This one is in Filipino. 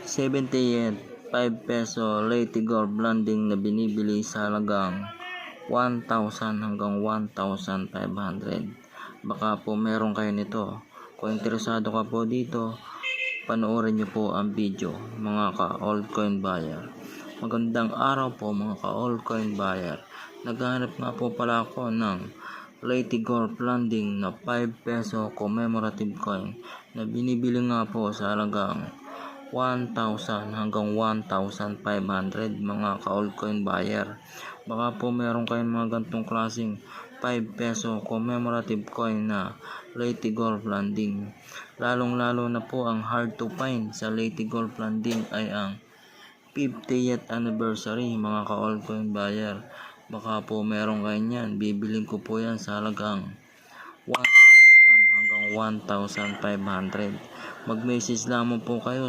78 5 peso Leyte Gold Blanding na binibili sa halagang 1,000 hanggang 1,500. Baka po meron kayo nito. Kung interesado ka po dito, panoorin nyo po ang video, mga ka-altcoin buyer. Magandang araw po mga ka-altcoin buyer. Naghahanap nga po pala ako ng Leyte Gold Blanding na 5 peso commemorative coin na binibili nga po sa halagang 1,000 hanggang 1,500 mga ka-altcoin buyer. Baka po meron kayong mga gantong klaseng 5 peso commemorative coin na Leyte Gold Blanding. Lalong-lalo na po ang hard to find sa Leyte Gold Blanding ay ang 50th anniversary mga ka-altcoin buyer. Baka po meron kayo niyan. Bibiling ko po yan sa halagang 1,000 hanggang 1,500. Mag-message lamang po kayo